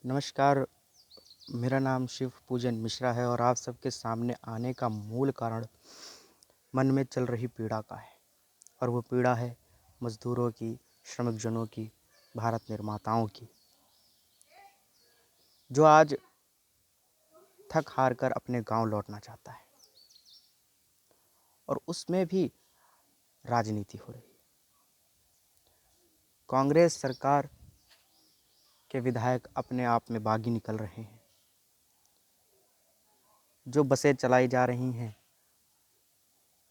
नमस्कार, मेरा नाम शिव पूजन मिश्रा है और आप सबके सामने आने का मूल कारण मन में चल रही पीड़ा का है। और वो पीड़ा है मज़दूरों की, श्रमिकजनों की, भारत निर्माताओं की, जो आज थक हार कर अपने गांव लौटना चाहता है और उसमें भी राजनीति हो रही है। कांग्रेस सरकार के विधायक अपने आप में बागी निकल रहे हैं। जो बसें चलाई जा रही हैं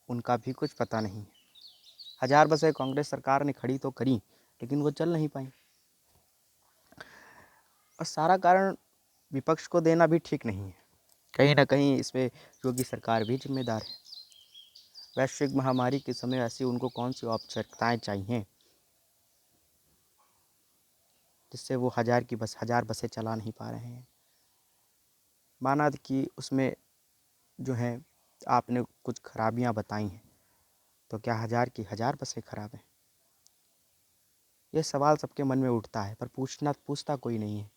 उनका भी कुछ पता नहीं है। 1000 बसें कांग्रेस सरकार ने खड़ी तो करी, लेकिन वो चल नहीं पाई और सारा कारण विपक्ष को देना भी ठीक नहीं है। कहीं ना कहीं इसमें योगी सरकार भी जिम्मेदार है। वैश्विक महामारी के समय ऐसी उनको कौन सी औपचारिकताएं चाहिए जिससे वो 1000 बसें चला नहीं पा रहे हैं। माना कि उसमें जो है आपने कुछ खराबियां बताई हैं, तो क्या 1000 की 1000 बसें खराब हैं? ये सवाल सबके मन में उठता है, पर पूछता कोई नहीं है।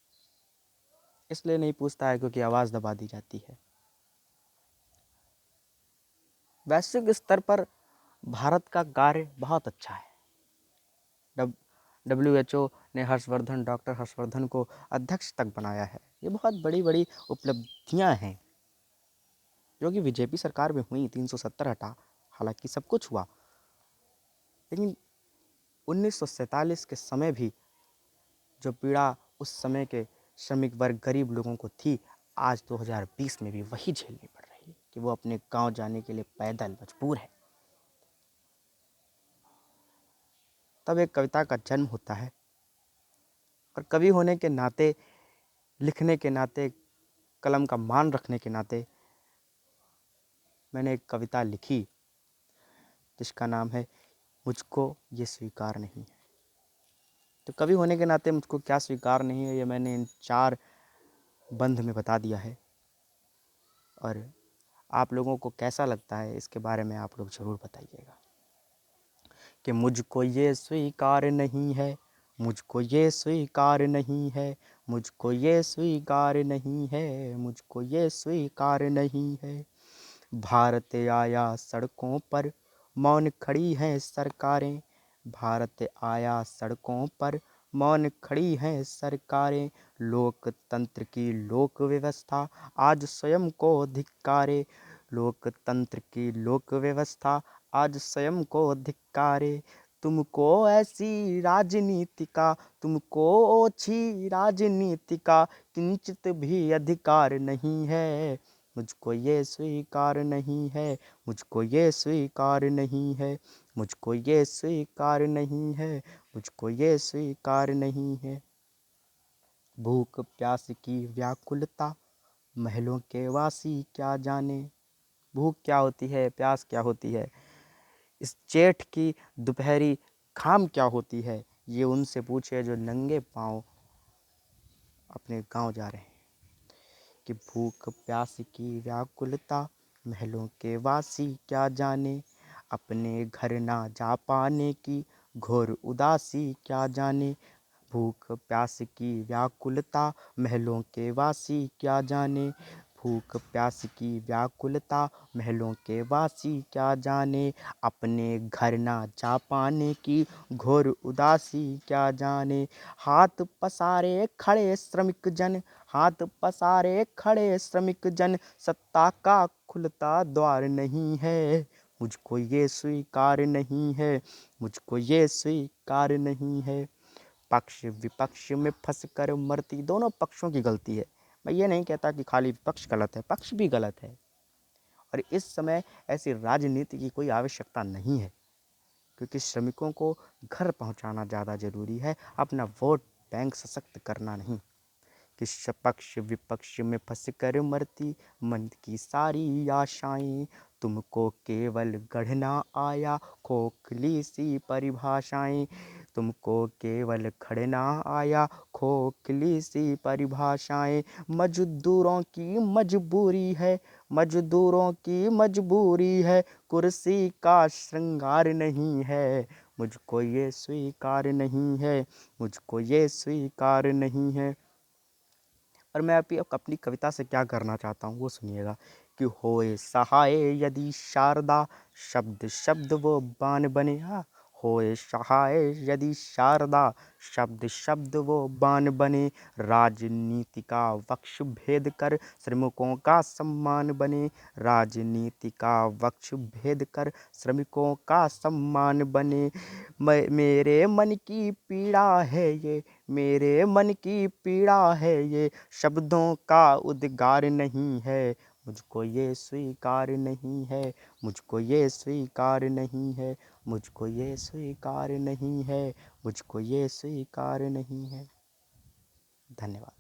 इसलिए नहीं पूछता है क्योंकि आवाज़ दबा दी जाती है। वैश्विक स्तर पर भारत का कार्य बहुत अच्छा है। WHO ने डॉक्टर हर्षवर्धन को अध्यक्ष तक बनाया है। ये बहुत बड़ी बड़ी उपलब्धियां हैं जो कि बीजेपी सरकार में हुई। 370 हटा, हालांकि सब कुछ हुआ, लेकिन 1947 के समय भी जो पीड़ा उस समय के श्रमिक वर्ग, गरीब लोगों को थी, आज 2020 में भी वही झेलनी पड़ रही है कि वो अपने गांव जाने के लिए पैदल मजबूर है। तब एक कविता का जन्म होता है और कवि होने के नाते, लिखने के नाते, कलम का मान रखने के नाते मैंने एक कविता लिखी जिसका नाम है मुझको ये स्वीकार नहीं है। तो कवि होने के नाते मुझको क्या स्वीकार नहीं है, ये मैंने इन 4 बंध में बता दिया है। और आप लोगों को कैसा लगता है इसके बारे में आप लोग ज़रूर बताइएगा कि मुझको ये स्वीकार नहीं है, मुझको ये स्वीकार नहीं है, मुझको ये स्वीकार नहीं है, मुझको ये स्वीकार नहीं है। भारत आया सड़कों पर, मौन खड़ी हैं सरकारें। भारत आया सड़कों पर, मौन खड़ी हैं सरकारें। लोकतंत्र की लोक व्यवस्था आज स्वयं को धिक्कारे। लोकतंत्र की लोक व्यवस्था आज स्वयं को धिक्कारे। तुमको ऐसी राजनीति का, तुमको ओछी राजनीति का किंचित भी अधिकार नहीं है। मुझको ये स्वीकार नहीं है, मुझको ये स्वीकार नहीं है, मुझको ये स्वीकार नहीं है, मुझको ये स्वीकार नहीं है। भूख प्यास की व्याकुलता महलों के वासी क्या जाने। भूख क्या होती है, प्यास क्या होती है, इस जेठ की दोपहरी घाम क्या होती है, ये उनसे पूछे जो नंगे पाँव अपने गांव जा रहे हैं। कि भूख प्यास की व्याकुलता महलों के वासी क्या जाने। अपने घर ना जा पाने की घोर उदासी क्या जाने। भूख प्यास की व्याकुलता महलों के वासी क्या जाने। भूख प्यास की व्याकुलता महलों के वासी क्या जाने। अपने घर ना जा पाने की घोर उदासी क्या जाने। हाथ पसारे खड़े श्रमिक जन, हाथ पसारे खड़े श्रमिक जन, सत्ता का खुलता द्वार नहीं है। मुझको ये स्वीकार नहीं है, मुझको ये स्वीकार नहीं है। पक्ष विपक्ष में फंस कर मरती, दोनों पक्षों की गलती है। मैं ये नहीं कहता कि खाली विपक्ष गलत है, पक्ष भी गलत है। और इस समय ऐसी राजनीति की कोई आवश्यकता नहीं है, क्योंकि श्रमिकों को घर पहुंचाना ज़्यादा ज़रूरी है, अपना वोट बैंक सशक्त करना नहीं। कि पक्ष विपक्ष में फंस कर मरती मन की सारी आशाएं। तुमको केवल गढ़ना आया खोखली सी परिभाषाएं। तुमको केवल खड़ना आया खोखली सी परिभाषाएं। मजदूरों की मजबूरी है, मजदूरों की मजबूरी है, कुर्सी का श्रृंगार नहीं है। मुझको ये स्वीकार नहीं है, मुझको ये स्वीकार नहीं है। और मैं अभी अपनी कविता से क्या करना चाहता हूँ वो सुनिएगा कि होए सहाय यदि शारदा, शब्द शब्द वो बाण बने। हाँ, होए सहाय यदि शारदा, शब्द शब्द वो बाण बने। राजनीति का वक्ष भेद कर श्रमिकों का सम्मान बने। राजनीति का वक्ष भेद कर श्रमिकों का सम्मान बने। मेरे मन की पीड़ा है ये, मेरे मन की पीड़ा है ये, शब्दों का उद्गार नहीं है। मुझको ये स्वीकार नहीं है, मुझको ये स्वीकार नहीं है, मुझको ये स्वीकार नहीं है, मुझको ये स्वीकार नहीं है। धन्यवाद।